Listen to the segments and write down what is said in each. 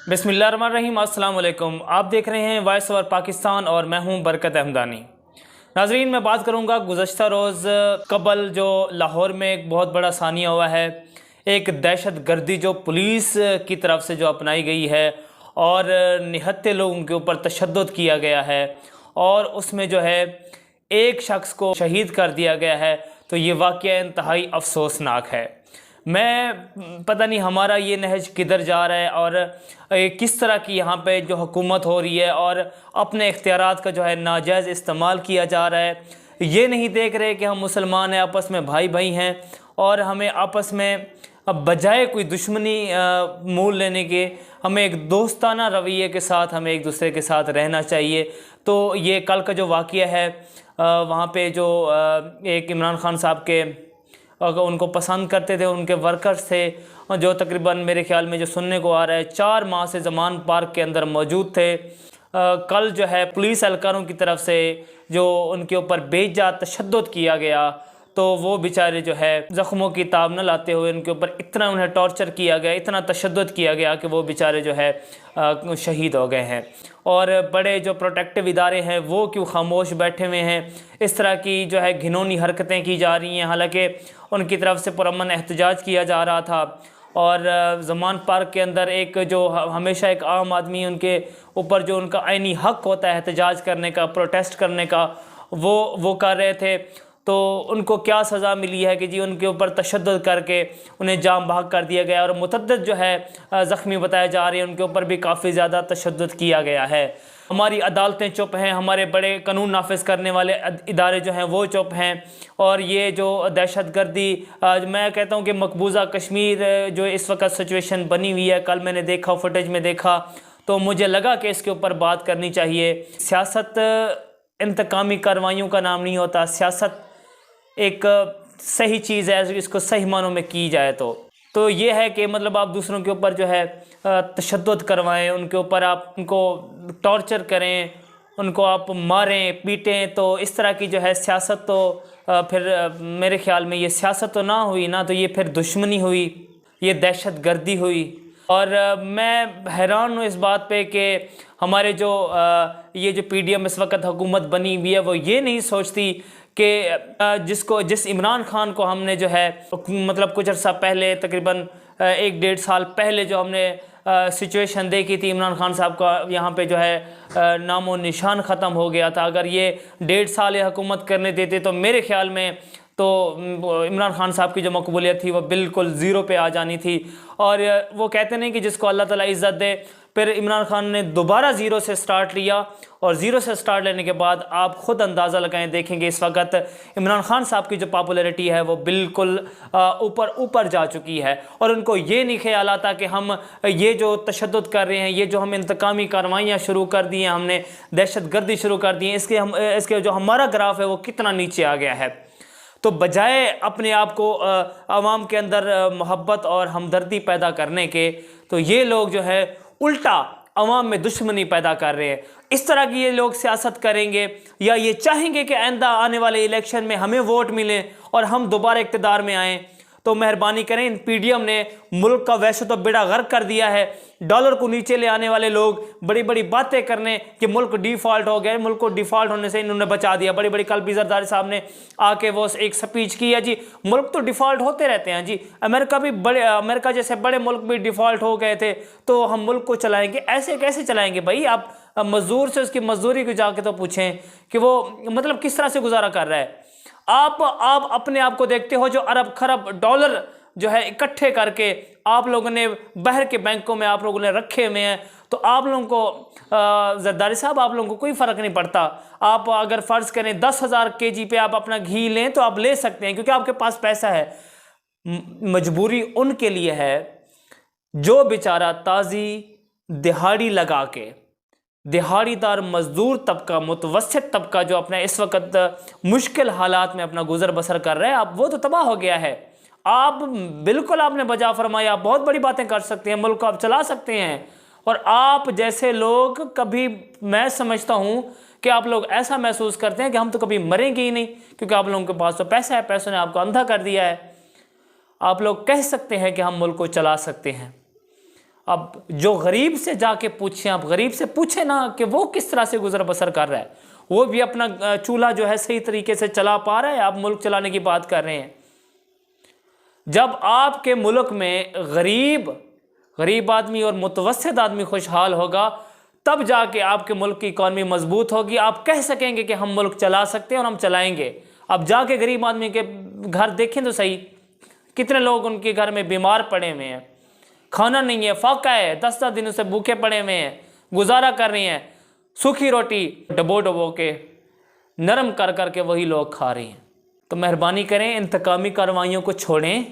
बिस्मिल्लाहिर्रहमानिर्रहीम। अस्सलाम वालेकुम। आप देख रहे हैं वॉइस ओवर पाकिस्तान और मैं हूं बरकत अहमदानी। नाजरीन, मैं बात करूंगा गुज़श्ता रोज़ कबल जो लाहौर में एक बहुत बड़ा सानिया हुआ है, एक दहशत गर्दी जो पुलिस की तरफ से जो अपनाई गई है और निहत्ते लोगों के ऊपर तशद्दुद किया गया है और उसमें जो है एक शख्स को शहीद कर दिया गया है। तो ये वाक़या इंतहाई अफसोसनाक है। मैं पता नहीं हमारा ये नहज किधर जा रहा है और किस तरह की यहाँ पे जो हुकूमत हो रही है और अपने इख्तियारात का जो है नाजायज़ इस्तेमाल किया जा रहा है। ये नहीं देख रहे कि हम मुसलमान हैं, आपस में भाई भाई हैं और हमें आपस में अब बजाय कोई दुश्मनी मोल लेने के हमें एक दोस्ताना रवैये के साथ हमें एक दूसरे के साथ रहना चाहिए। तो ये कल का जो वाक़या है वहाँ पे जो एक इमरान खान साहब के उनको पसंद करते थे उनके वर्कर्स थे जो तकरीबन मेरे ख्याल में जो सुनने को आ रहा है 4 माह से ज़मान पार्क के अंदर मौजूद थे। कल जो है पुलिस एहलकारों की तरफ से जो उनके ऊपर बेजा तशद्दुद किया गया, तो वो बेचारे जो है ज़ख्मों की ताब न लाते हुए उनके ऊपर इतना उन्हें टॉर्चर किया गया, इतना तशद्दुद किया गया कि वो बेचारे जो है शहीद हो गए हैं। और बड़े जो प्रोटेक्टिव इदारे हैं वो क्यों खामोश बैठे हुए हैं? इस तरह की जो है घिनौनी हरकतें की जा रही हैं, हालांकि उनकी तरफ से पुरअमन एहतजाज किया जा रहा था। और ज़मान पार्क के अंदर एक जो हमेशा एक आम आदमी उनके ऊपर जो उनका आईनी हक़ होता है एहतजाज करने का, प्रोटेस्ट करने का, वो कर रहे थे। तो उनको क्या सज़ा मिली है कि जी उनके ऊपर तशद्दुद करके उन्हें जाम बहक कर दिया गया और मुतअद्दिद जो है ज़ख्मी बताए जा रहे हैं, उनके ऊपर भी काफ़ी ज़्यादा तशद्दुद किया गया है। हमारी अदालतें चुप हैं, हमारे बड़े कानून नाफिज करने वाले इदारे जो हैं वो चुप हैं। और ये जो दहशत गर्दी मैं कहता हूँ कि मकबूजा कश्मीर जो इस वक्त सिचुएशन बनी हुई है, कल मैंने देखा फुटेज में देखा तो मुझे लगा कि इसके ऊपर बात करनी चाहिए। सियासत इंतकामी कार्रवाइयों का नाम नहीं होता। सियासत एक सही चीज़ है, इसको सही मानों में की जाए तो ये है कि मतलब आप दूसरों के ऊपर जो है तशद्दुद करवाएं, उनके ऊपर आप उनको टॉर्चर करें, उनको आप मारें पीटें। तो इस तरह की जो है सियासत तो फिर मेरे ख्याल में ये सियासत तो ना हुई ना, तो ये फिर दुश्मनी हुई, ये दहशत गर्दी हुई। और मैं हैरान हूँ इस बात पे कि हमारे जो ये जो PDM इस वक्त हुकूमत बनी हुई है वो ये नहीं सोचती कि जिस इमरान खान को हमने जो है मतलब कुछ अर्सा पहले तकरीबन 1-1.5 साल पहले जो हमने सिचुएशन देखी थी, इमरान खान साहब का यहाँ पे जो है नामो निशान ख़त्म हो गया था। अगर ये 1.5 साल ये हुकूमत करने देते तो मेरे ख्याल में तो इमरान खान साहब की जो मकबूलियत थी वो बिल्कुल ज़ीरो पे आ जानी थी। और वो कहते नहीं कि जिसको अल्लाह ताला इज़्ज़त दे, फिर इमरान खान ने दोबारा ज़ीरो से स्टार्ट लिया और ज़ीरो से स्टार्ट लेने के बाद आप ख़ुद अंदाज़ा लगाएं, देखेंगे इस वक्त इमरान खान साहब की जो पॉपुलैरिटी है वो बिल्कुल ऊपर जा चुकी है। और उनको ये नहीं ख्याल आता कि हम ये जो तशद्दुद कर रहे हैं, ये जो हम इंतकामी कार्रवाइयाँ शुरू कर दी हैं, हमने दहशत गर्दी शुरू कर दी है, इसके जो हमारा ग्राफ है वो कितना नीचे आ गया है। तो बजाय अपने आप को आवाम के अंदर मोहब्बत और हमदर्दी पैदा करने के, तो ये लोग जो है उल्टा अवाम में दुश्मनी पैदा कर रहे हैं। इस तरह की ये लोग सियासत करेंगे या ये चाहेंगे कि आइंदा आने वाले इलेक्शन में हमें वोट मिले और हम दोबारा इक़्तिदार में आएँ, तो मेहरबानी करें। इन PDM ने मुल्क का वैसे तो बेड़ा गर्क कर दिया है। डॉलर को नीचे ले आने वाले लोग बड़ी बड़ी बातें करने कि मुल्क डिफ़ॉल्ट हो गया, मुल्क को डिफ़ॉल्ट होने से इन्होंने बचा दिया। बड़ी बड़ी कल भी जरदारी साहब ने आके वो एक स्पीच की है जी, मुल्क तो डिफ़ॉल्ट होते रहते हैं जी, अमेरिका जैसे बड़े मुल्क भी डिफ़ॉल्ट हो गए थे तो हम मुल्क को चलाएंगे। ऐसे कैसे चलाएंगे भाई? आप मज़दूर से उसकी मजदूरी को जाके तो पूछें कि वो मतलब किस तरह से गुजारा कर रहा है। आप अपने आप को देखते हो जो अरब खरब डॉलर जो है इकट्ठे करके आप लोगों ने बाहर के बैंकों में आप लोगों ने रखे हुए हैं, तो आप लोगों को जरदारी साहब आप लोगों को कोई फ़र्क नहीं पड़ता। आप अगर फ़र्ज़ करें 10,000 kg पे आप अपना घी लें तो आप ले सकते हैं क्योंकि आपके पास पैसा है। मजबूरी उनके लिए है जो बेचारा ताज़ी दिहाड़ी लगा के, दिहाड़ीदार मज़दूर तबका, मुतवस्सित तबका जो अपना इस वक्त मुश्किल हालात में अपना गुजर बसर कर रहा है, अब वो तो तबाह हो गया है। आप बिल्कुल आपने बजा फरमाया, आप बहुत बड़ी बातें कर सकते हैं, मुल्क को आप चला सकते हैं। और आप जैसे लोग कभी, मैं समझता हूँ कि आप लोग ऐसा महसूस करते हैं कि हम तो कभी मरेंगे ही नहीं क्योंकि आप लोगों के पास तो पैसा है, पैसों ने आपको अंधा कर दिया है। आप लोग कह सकते हैं कि हम मुल्क को चला सकते हैं, अब जो गरीब से जाके पूछें, आप गरीब से पूछें ना कि वो किस तरह से गुजर बसर कर रहा है, वो भी अपना चूल्हा जो है सही तरीके से चला पा रहा है। आप मुल्क चलाने की बात कर रहे हैं। जब आपके मुल्क में गरीब आदमी और मुतवस्सित आदमी खुशहाल होगा, तब जाके आपके मुल्क की इकॉनमी मजबूत होगी। आप कह सकेंगे कि हम मुल्क चला सकते हैं और हम चलाएंगे। अब जाके गरीब आदमी के घर देखें तो सही, कितने लोग उनके घर में बीमार पड़े हुए हैं, खाना नहीं है, फाका है, 10-10 दिनों से भूखे पड़े हुए हैं, गुजारा कर रहे हैं, सूखी रोटी डबो डबो के नरम कर कर के वही लोग खा रहे हैं। तो मेहरबानी करें, इंतकामी कार्रवाइयों को छोड़ें,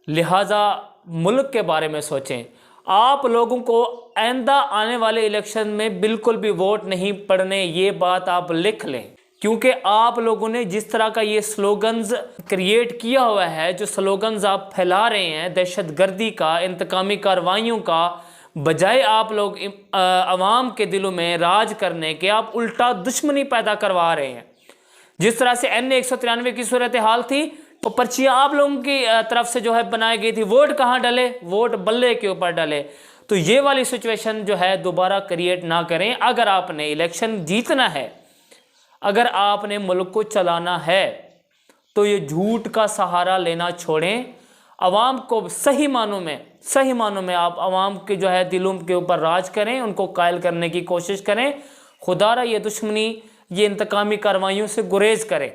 लिहाजा मुल्क के बारे में सोचें। आप लोगों को आइंदा आने वाले इलेक्शन में बिल्कुल भी वोट नहीं पड़ने, ये बात आप लिख लें, क्योंकि आप लोगों ने जिस तरह का ये स्लोगन्स क्रिएट किया हुआ है, जो स्लोगन्स आप फैला रहे हैं दहशतगर्दी का, इंतकामी कार्रवाइयों का, बजाय आप लोग अवाम के दिलों में राज करने के, आप उल्टा दुश्मनी पैदा करवा रहे हैं। जिस तरह से NA 193 की सूरत हाल थी, तो पर्चियाँ आप लोगों की तरफ से जो है बनाई गई थी, वोट कहाँ डले, वोट बल्ले के ऊपर डले। तो ये वाली सिचुएशन जो है दोबारा क्रिएट ना करें। अगर आपने इलेक्शन जीतना है, अगर आपने मुल्क को चलाना है, तो ये झूठ का सहारा लेना छोड़ें। अवाम को सही मानों में आप अवाम के जो है दिलों के ऊपर राज करें, उनको कायल करने की कोशिश करें। खुदारा ये दुश्मनी, ये इंतकामी कार्रवाइयों से गुरेज करें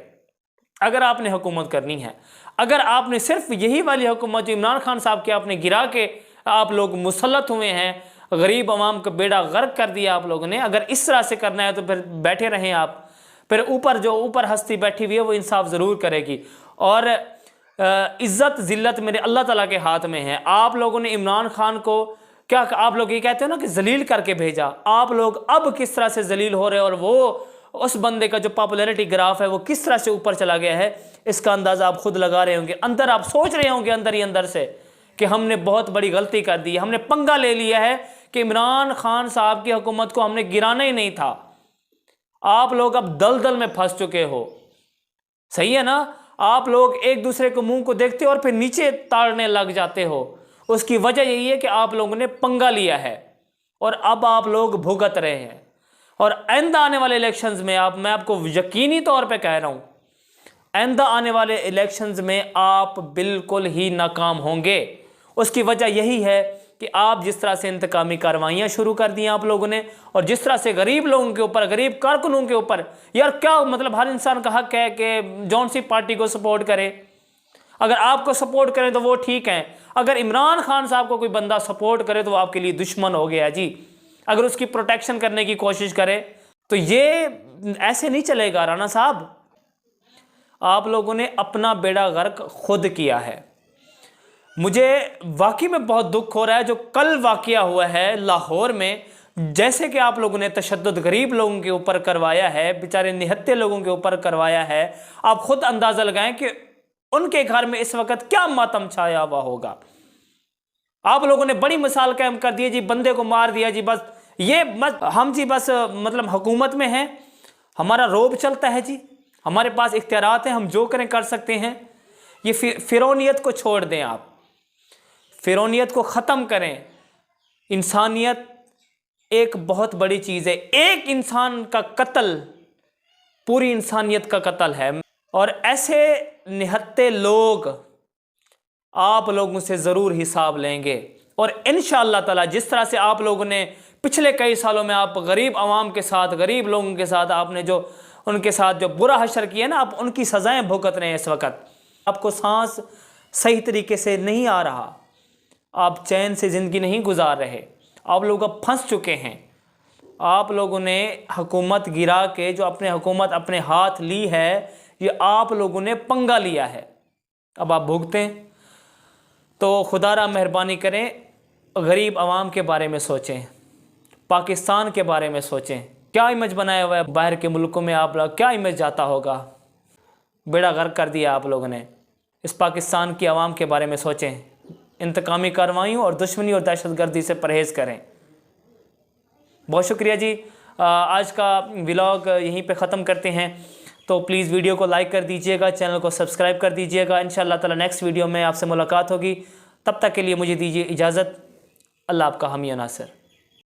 अगर आपने हुकूमत करनी है। अगर आपने सिर्फ यही वाली हुकूमत जो इमरान खान साहब के आपने गिरा के आप लोग मुसल्लत हुए हैं, गरीब अवाम का बेड़ा गर्क कर दिया आप लोगों ने, अगर इस तरह से करना है तो फिर बैठे रहें आप। फिर ऊपर हस्ती बैठी हुई है वो इंसाफ ज़रूर करेगी। और इज़्ज़त ज़िल्लत मेरे अल्लाह ताला के हाथ में है। आप लोगों ने इमरान खान को क्या, आप लोग ये कहते हो ना कि जलील करके भेजा, आप लोग अब किस तरह से जलील हो रहे हैं, और वो उस बंदे का जो पॉपुलैरिटी ग्राफ है वो किस तरह से ऊपर चला गया है, इसका अंदाज़ा आप खुद लगा रहे होंगे। अंदर आप सोच रहे होंगे अंदर ही अंदर से कि हमने बहुत बड़ी गलती कर दी, हमने पंगा ले लिया है कि इमरान खान साहब की हुकूमत को हमने गिराना ही नहीं था। आप लोग अब दलदल में फंस चुके हो, सही है ना। आप लोग एक दूसरे को मुंह को देखते हो और फिर नीचे ताड़ने लग जाते हो। उसकी वजह यही है कि आप लोगों ने पंगा लिया है और अब आप लोग भुगत रहे हैं। और आइंदा आने वाले इलेक्शंस में मैं आपको यकीनी तौर पे कह रहा हूं, आइंदा आने वाले इलेक्शंस में आप बिल्कुल ही नाकाम होंगे। उसकी वजह यही है कि आप जिस तरह से इंतकामी कार्रवाइयाँ शुरू कर दी आप लोगों ने, और जिस तरह से गरीब लोगों के ऊपर, गरीब कारकुनों के ऊपर, यार क्या मतलब हर इंसान का हक है कि जौन सी पार्टी को सपोर्ट करे। अगर आपको सपोर्ट करें तो वो ठीक है, अगर इमरान खान साहब को कोई बंदा सपोर्ट करे तो वो आपके लिए दुश्मन हो गया जी। अगर उसकी प्रोटेक्शन करने की कोशिश करे तो ये ऐसे नहीं चलेगा। राणा साहब, आप लोगों ने अपना बेड़ा गर्क खुद किया है। मुझे वाकई में बहुत दुख हो रहा है जो कल वाकया हुआ है लाहौर में। जैसे कि आप लोगों ने तशद्दुद गरीब लोगों के ऊपर करवाया है, बेचारे निहत्ते लोगों के ऊपर करवाया है, आप खुद अंदाजा लगाएं कि उनके घर में इस वक्त क्या मातम छाया हुआ होगा। आप लोगों ने बड़ी मिसाल कायम कर दी जी, बंदे को मार दिया जी, बस ये हम जी बस मतलब हुकूमत में हैं, हमारा रोब चलता है जी, हमारे पास इख्तियारात हैं, हम जो करें कर सकते हैं। ये फिरौनियत को छोड़ दें, आप फिरौनियत को ख़त्म करें। इंसानियत एक बहुत बड़ी चीज़ है। एक इंसान का कत्ल पूरी इंसानियत का कत्ल है, और ऐसे निहत्ते लोग आप लोगों से ज़रूर हिसाब लेंगे। और इंशाअल्लाह ताला जिस तरह से आप लोगों ने पिछले कई सालों में आप गरीब आवाम के साथ, गरीब लोगों के साथ आपने जो उनके साथ जो बुरा हशर किया ना, आप उनकी सज़ाएं भुगत रहे हैं। इस वक्त आपको सांस सही तरीके से नहीं आ रहा, आप चैन से ज़िंदगी नहीं गुजार रहे, आप लोग अब फंस चुके हैं। आप लोगों ने हुकूमत गिरा के जो अपने हुकूमत अपने हाथ ली है, ये आप लोगों ने पंगा लिया है, अब आप भुगतें। तो खुदारा मेहरबानी करें, गरीब आवाम के बारे में सोचें, पाकिस्तान के बारे में सोचें। क्या इमेज बनाया हुआ है बाहर के मुल्कों में, आप लोग क्या इमेज जाता होगा। बेड़ा गर्क कर दिया आप लोगों ने। इस पाकिस्तान की आवाम के बारे में सोचें, इंतकामी कार्रवाइयों और दुश्मनी और दहशतगर्दी से परहेज़ करें। बहुत शुक्रिया जी। आज का व्लॉग यहीं पे ख़त्म करते हैं। तो प्लीज़ वीडियो को लाइक कर दीजिएगा, चैनल को सब्सक्राइब कर दीजिएगा। इंशाअल्लाह ताला नेक्स्ट वीडियो में आपसे मुलाकात होगी। तब तक के लिए मुझे दीजिए इजाज़त। अल्लाह आपका हामी नासिर।